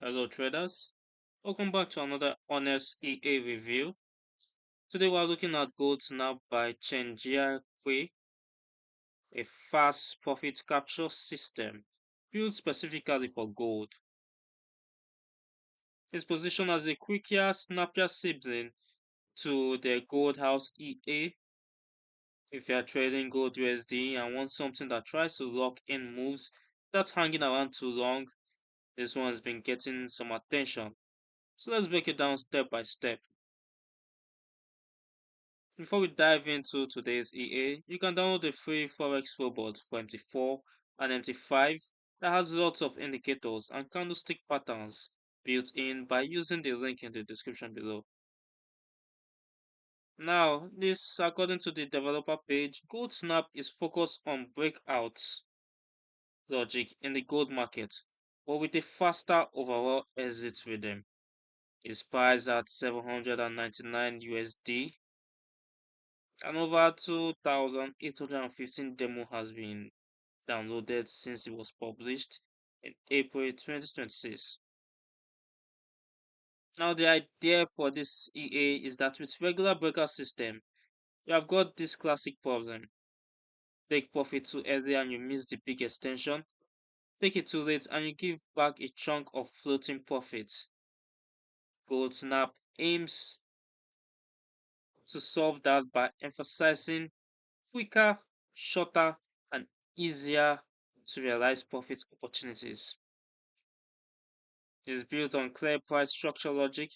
Hello traders, welcome back to another honest EA review. Today we're looking at Gold Snap by Chen Jiakui, a fast profit capture system built specifically for gold. It's positioned as a quicker, snappier sibling to the Gold House EA. If you are trading Gold USD and want something that tries to lock in moves without hanging around too long, this one's been getting some attention. So let's break it down step by step. Before we dive into today's EA, you can download the free Forex robot for MT4 and MT5 that has lots of indicators and candlestick patterns built in by using the link in the description below. Now, this according to the developer page, Gold Snap is focused on breakouts logic in the gold market, but with a faster overall exit rhythm. It's priced at 799 USD and over 2,815 demo has been downloaded since it was published in April 2026. Now the idea for this EA is that with regular breakout system, you have got this classic problem. Take profit too early and you miss the big extension. Take it too late and you give back a chunk of floating profit. Gold Snap aims to solve that by emphasizing quicker, shorter, and easier to realize profit opportunities. It is built on clear price structure logic,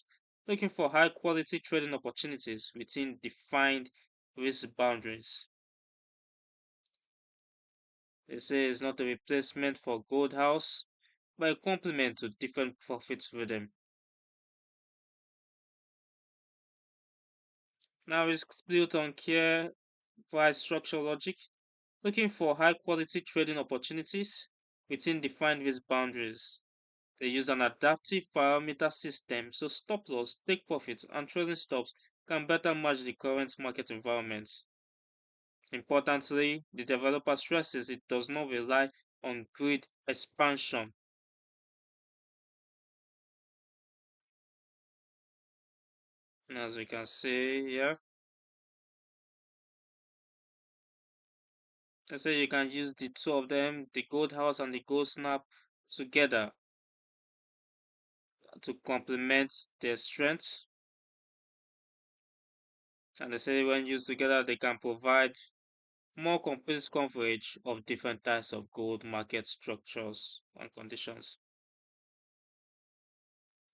looking for high quality trading opportunities within defined risk boundaries. They say it's not a replacement for Gold House, but a complement to different profit rhythm. Now it's built on clear price structure logic, looking for high quality trading opportunities within defined risk boundaries. They use an adaptive parameter system so stop loss, take profits, and trailing stops can better match the current market environment. Importantly, the developer stresses it does not rely on grid expansion. As we can see here, I say you can use the two of them, the Gold House and the Gold Snap, together to complement their strengths. And they say when used together, they can provide more complete coverage of different types of gold market structures and conditions.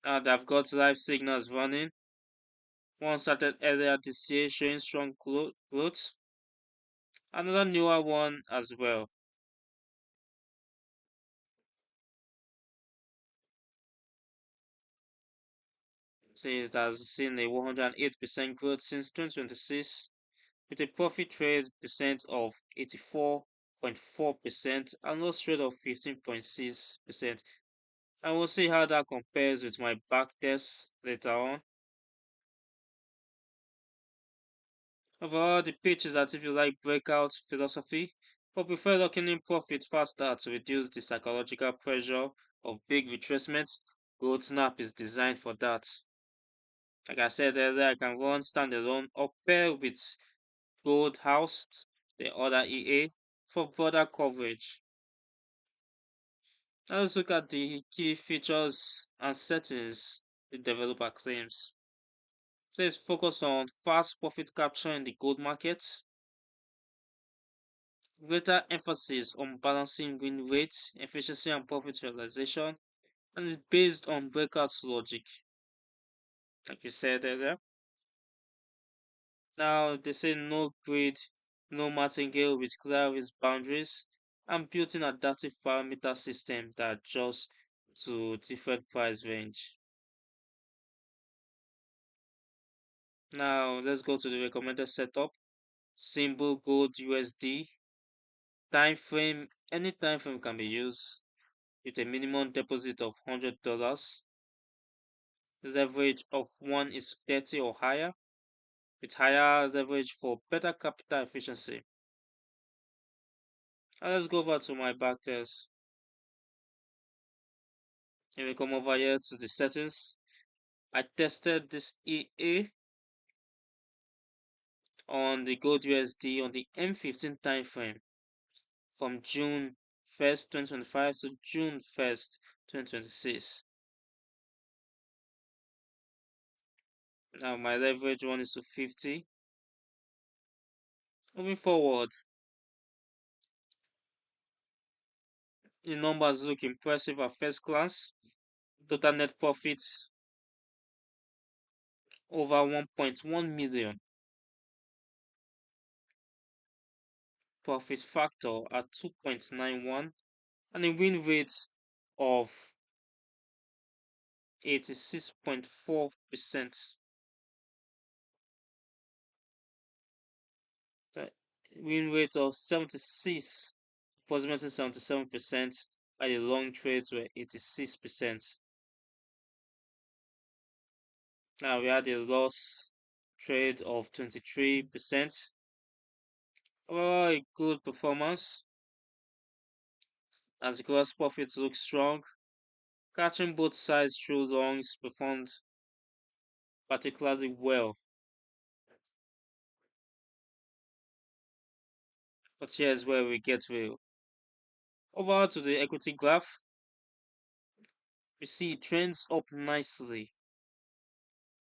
Now they've got live signals running. One started earlier this year showing strong growth. Another newer one as well. Says that has seen a 108% growth since 2026 with a profit rate percent of 84.4% and loss rate of 15.6%. And we'll see how that compares with my backtest later on. Overall, the pitch is that if you like breakout philosophy, but prefer locking in profit faster to reduce the psychological pressure of big retracements, Gold Snap is designed for that. Like I said earlier, I can run standalone or pair with Gold House, the other EA, for broader coverage. Now let's look at the key features and settings the developer claims. So it's focused on fast profit capture in the gold market, greater emphasis on balancing win rate, efficiency, and profit realization, and is based on breakout logic, like we said earlier. Now they say no grid, no martingale with clear risk boundaries, and built-in adaptive parameter system that adjusts to different price range. Now let's go to the recommended setup. Symbol gold USD. Time frame, any time frame can be used with a minimum deposit of $100. Leverage of 1 is 30 or higher, with higher leverage for better capital efficiency. And let's go over to my backtest. If we come over here to the settings, I tested this EA on the Gold USD on the M15 time frame from June 1st, 2025 to June 1st, 2026. Now my leverage one is to 50. Moving forward, the numbers look impressive at first glance. Total net profit over 1.1 million. Profit factor at 2.91 and a win rate of 86.4%. Win rate of 76, approximately 77%, and the long trades were 86%. Now we had a loss trade of 23%. Overall, a good performance as the gross profits look strong. Catching both sides through longs performed particularly well. But here's where we get real. Over to the equity graph, we see it trends up nicely,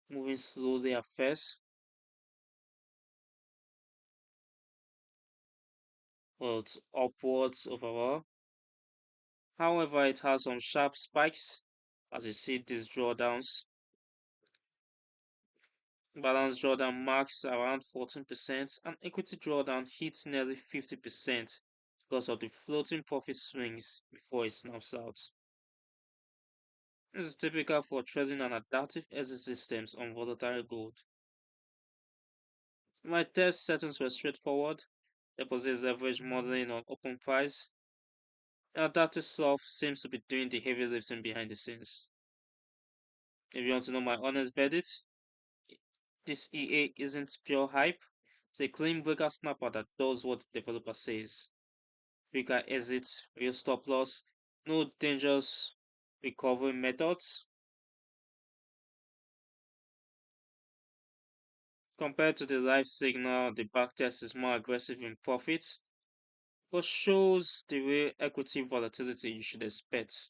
moving slowly at first, well, it's upwards overall. However, it has some sharp spikes as you see these drawdowns. Balance drawdown marks around 14% and equity drawdown hits nearly 50% because of the floating profit swings before it snaps out. This is typical for trading and adaptive exit systems on volatile gold. My test settings were straightforward. Deposit leverage modeling on open price. The adaptive stuff seems to be doing the heavy lifting behind the scenes. If you want to know my honest verdict, this EA isn't pure hype. It's a clean breakout snapper that does what the developer says. Quicker exit, real stop loss, no dangerous recovery methods. Compared to the live signal, the backtest is more aggressive in profits, but shows the real equity volatility you should expect.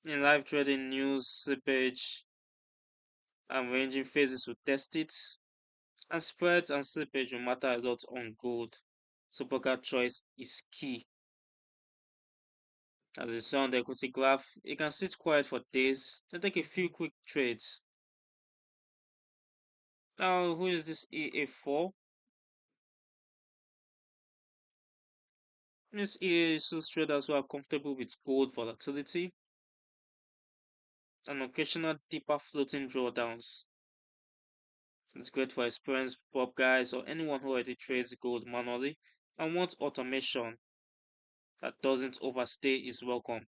In live trading news, slippage and ranging phases will test it, and spreads and slippage will matter a lot on gold, so broker choice is key. As you see on the equity graph, you can sit quiet for days, then take a few quick trades. Now, who is this EA4? This EA is those traders who are comfortable with gold volatility and occasional deeper floating drawdowns. It's great for experienced prop guys or anyone who already trades gold manually and wants automation that doesn't overstay is welcome.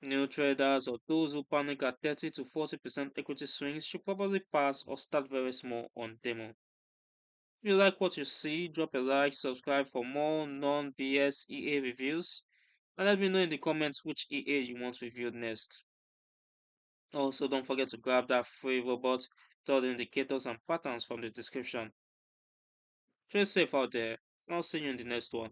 New traders or those who panic at 30 to 40% equity swings should probably pass or start very small on demo. If you like what you see, drop a like, subscribe for more non-BS EA reviews, and let me know in the comments which EA you want reviewed next. Also, don't forget to grab that free robot with all the indicators and patterns from the description. Trade safe out there, and I'll see you in the next one.